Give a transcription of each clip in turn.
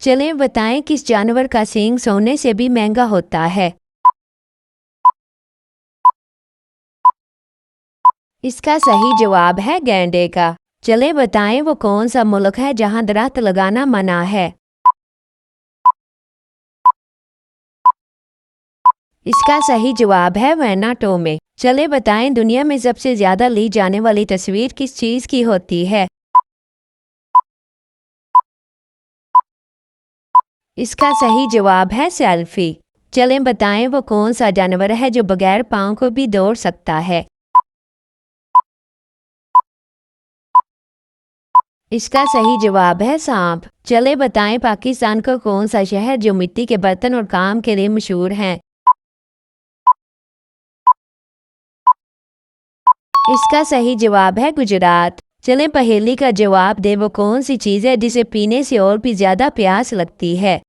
चलें बताएं किस जानवर का सींग सोने से भी महंगा होता है। इसका सही जवाब है गैंडे का। चलें बताएं वो कौन सा मुल्क है जहां दरख्त लगाना मना है। इसका सही जवाब है वैनाटो में। चलें बताएं दुनिया में सबसे ज्यादा ली जाने वाली तस्वीर किस चीज की होती है। इसका सही जवाब है सेल्फी। चलें बताएं वो कौन सा जानवर है जो बगैर पाँव को भी दौड़ सकता है। इसका सही जवाब है सांप। चलें बताएं पाकिस्तान का कौन सा शहर जो मिट्टी के बर्तन और काम के लिए मशहूर है। इसका सही जवाब है गुजरात। चलें पहेली का जवाब दे वो कौन सी चीज़ है जिसे पीने से और भी ज्यादा प्यास लगती है।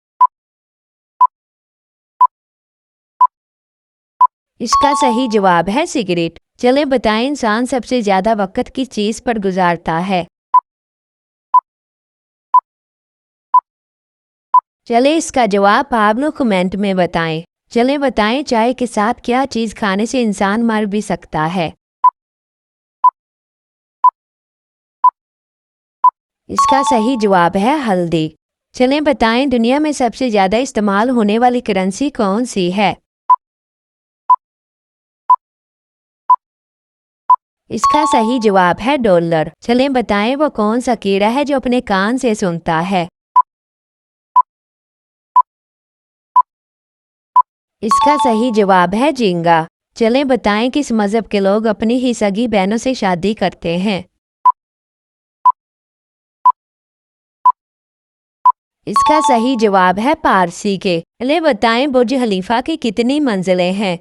इसका सही जवाब है सिगरेट। चलें बताएं इंसान सबसे ज्यादा वक्त किस चीज पर गुजारता है। चलें इसका जवाब आप लोग कमेंट में बताएं। चलें बताएं चाय के साथ क्या चीज खाने से इंसान मर भी सकता है। इसका सही जवाब है हल्दी। चलें बताएं दुनिया में सबसे ज्यादा इस्तेमाल होने वाली करेंसी कौन सी है। इसका सही जवाब है डॉलर। चलें बताएं वो कौन सा कीड़ा है जो अपने कान से सुनता है। इसका सही जवाब है झींगा। चलें बताएं किस मजहब के लोग अपनी ही सगी बहनों से शादी करते हैं। इसका सही जवाब है पारसी के। चलें बताएं बुर्ज खलीफा की कितनी मंजिलें हैं।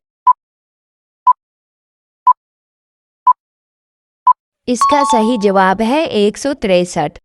इसका सही जवाब है 163।